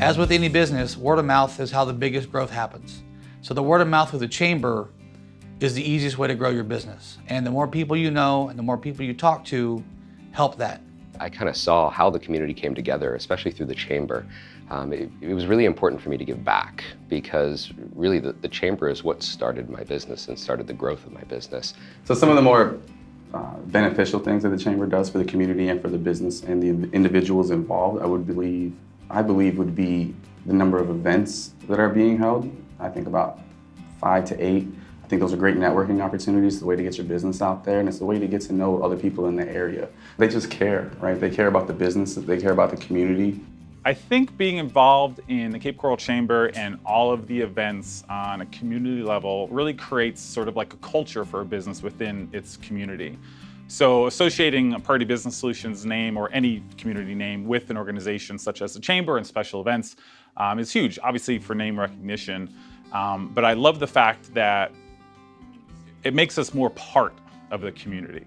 As with any business, word of mouth is how the biggest growth happens. So the word of mouth with the chamber is the easiest way to grow your business. And the more people you know and the more people you talk to help that. I kind of saw how the community came together, especially through the chamber. It was really important for me to give back because really the chamber is what started my business and started the growth of my business. So some of the more beneficial things that the chamber does for the community and for the business and the individuals involved, I believe would be the number of events that are being held. I think about 5 to 8. I think those are great networking opportunities, the way to get your business out there, and it's the way to get to know other people in the area. They just care, right? They care about the business, they care about the community. I think being involved in the Cape Coral Chamber and all of the events on a community level really creates sort of like a culture for a business within its community. So associating a Party Business Solutions name or any community name with an organization such as the Chamber and special events is huge, obviously for name recognition. But I love the fact that it makes us more part of the community.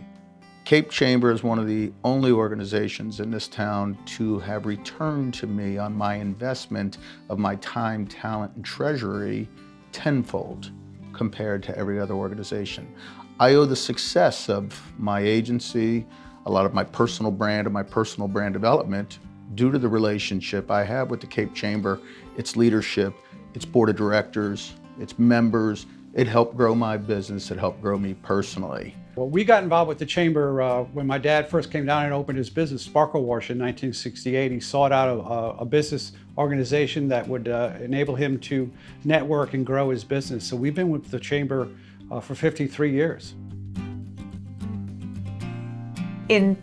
Cape Chamber is one of the only organizations in this town to have returned to me on my investment of my time, talent, and treasury tenfold compared to every other organization. I owe the success of my agency, a lot of my personal brand and my personal brand development due to the relationship I have with the Cape Chamber, its leadership, its board of directors, its members. It helped grow my business, it helped grow me personally. Well, we got involved with the chamber when my dad first came down and opened his business, Sparkle Wash, in 1968. He sought out a business organization that would enable him to network and grow his business. So we've been with the chamber for 53 years. In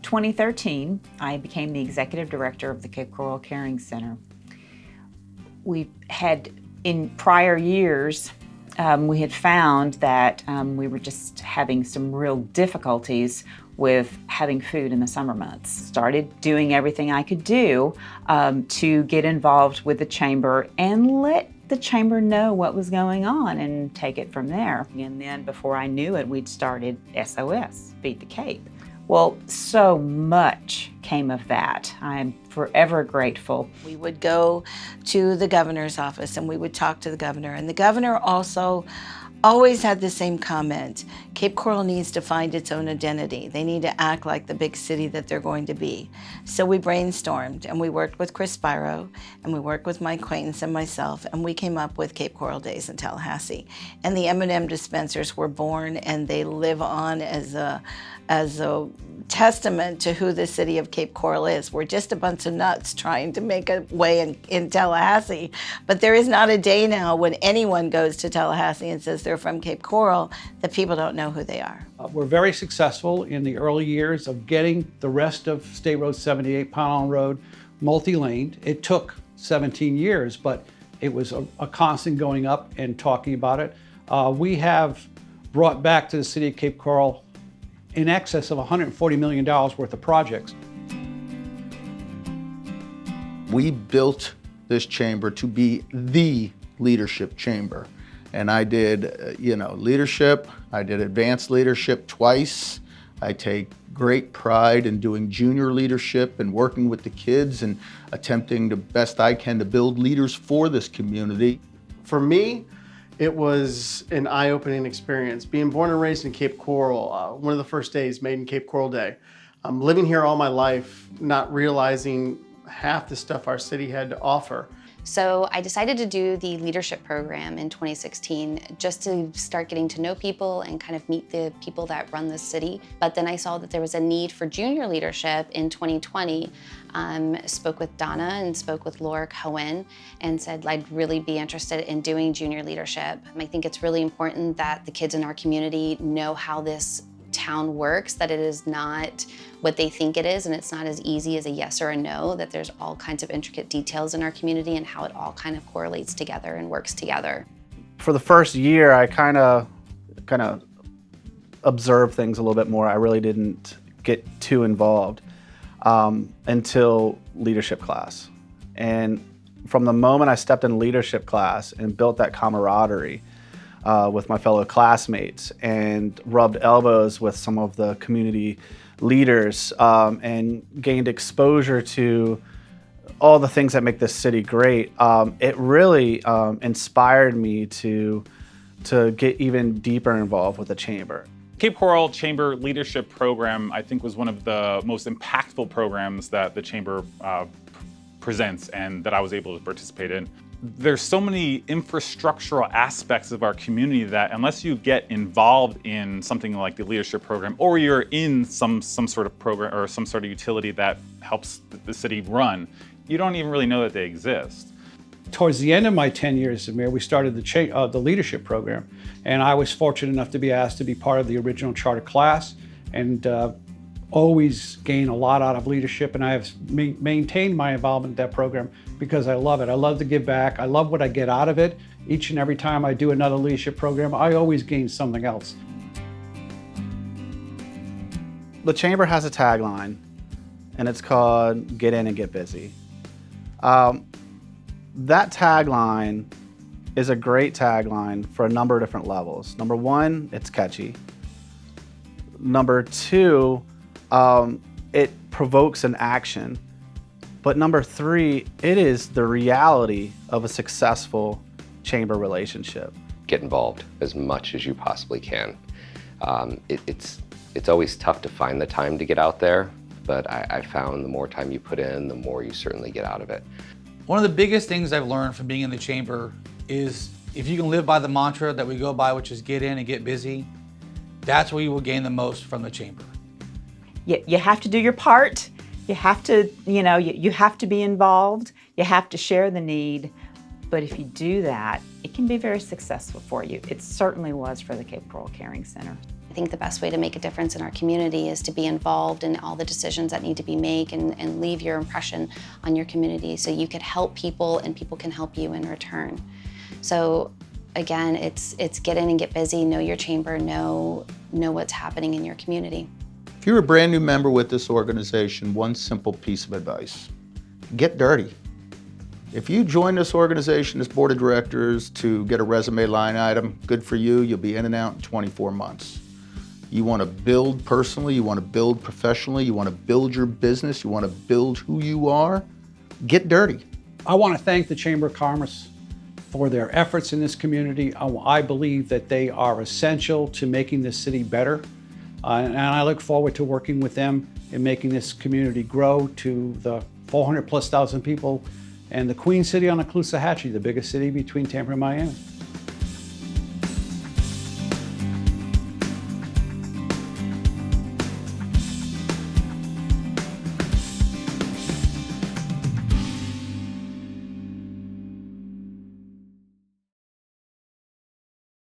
2013, I became the executive director of the Cape Coral Caring Center. We had, in prior years, we had found that we were just having some real difficulties with having food in the summer months. Started doing everything I could do to get involved with the chamber and let the chamber know what was going on and take it from there. And then before I knew it, we'd started SOS, Feed the Cape. Well, so much came of that. I'm forever grateful. We would go to the governor's office and we would talk to the governor. And the governor also always had the same comment. Cape Coral needs to find its own identity. They need to act like the big city that they're going to be. So we brainstormed and we worked with Chris Spiro and we worked with my acquaintance and myself, and we came up with Cape Coral Days in Tallahassee. And the M&M dispensers were born, and they live on as a testament to who the city of Cape Coral is. We're just a bunch of nuts trying to make a way in Tallahassee. But there is not a day now when anyone goes to Tallahassee and says they're from Cape Coral that people don't know who they are. We're very successful in the early years of getting the rest of State Road 78, Pine Island Road, multi-laned. It took 17 years, but it was a constant going up and talking about it. We have brought back to the city of Cape Coral in excess of $140 million worth of projects. We built this chamber to be the leadership chamber. And I did, leadership. I did advanced leadership twice. I take great pride in doing junior leadership and working with the kids and attempting the best I can to build leaders for this community. For me, it was an eye-opening experience. Being born and raised in Cape Coral, one of the first days made in Cape Coral Day. I'm living here all my life, not realizing half the stuff our city had to offer. So I decided to do the leadership program in 2016 just to start getting to know people and kind of meet the people that run the city. But then I saw that there was a need for junior leadership in 2020. Spoke with Donna and spoke with Laura Cohen and said I'd really be interested in doing junior leadership. I think it's really important that the kids in our community know how this town works, that it is not what they think it is, and it's not as easy as a yes or a no, that there's all kinds of intricate details in our community and how it all kind of correlates together and works together. For the first year, I kind of observed things a little bit more. I really didn't get too involved until leadership class. And from the moment I stepped in leadership class and built that camaraderie with my fellow classmates and rubbed elbows with some of the community leaders and gained exposure to all the things that make this city great, it really inspired me to get even deeper involved with the chamber. Cape Coral Chamber Leadership Program, I think, was one of the most impactful programs that the Chamber presents and that I was able to participate in. There's so many infrastructural aspects of our community that unless you get involved in something like the leadership program, or you're in some sort of program or some sort of utility that helps the city run, you don't even really know that they exist. Towards the end of my 10 years as mayor, we started the leadership program, and I was fortunate enough to be asked to be part of the original charter class, and always gain a lot out of leadership, and I have maintained my involvement in that program because I love it. I love to give back. I love what I get out of it. Each and every time I do another leadership program, I always gain something else. The chamber has a tagline, and it's called "Get in and get busy." That tagline is a great tagline for a number of different levels. Number one, it's catchy. Number two, it provokes an action. But number three, it is the reality of a successful chamber relationship. Get involved as much as you possibly can. It's always tough to find the time to get out there, but I found the more time you put in, the more you certainly get out of it. One of the biggest things I've learned from being in the chamber is if you can live by the mantra that we go by, which is get in and get busy, that's where you will gain the most from the chamber. You have to do your part. You have to, you have to be involved. You have to share the need. But if you do that, it can be very successful for you. It certainly was for the Cape Coral Caring Center. I think the best way to make a difference in our community is to be involved in all the decisions that need to be made and leave your impression on your community so you could help people and people can help you in return. So again, it's get in and get busy, know your chamber, know what's happening in your community. If you're a brand new member with this organization, one simple piece of advice: get dirty. If you join this organization, this board of directors, to get a resume line item, good for you. You'll be in and out in 24 months. You want to build personally, you want to build professionally, you want to build your business, you want to build who you are, get dirty. I want to thank the Chamber of Commerce for their efforts in this community. I believe that they are essential to making this city better. And I look forward to working with them in making this community grow to the 400,000+ people and the Queen City on the Caloosahatchee, the biggest city between Tampa and Miami.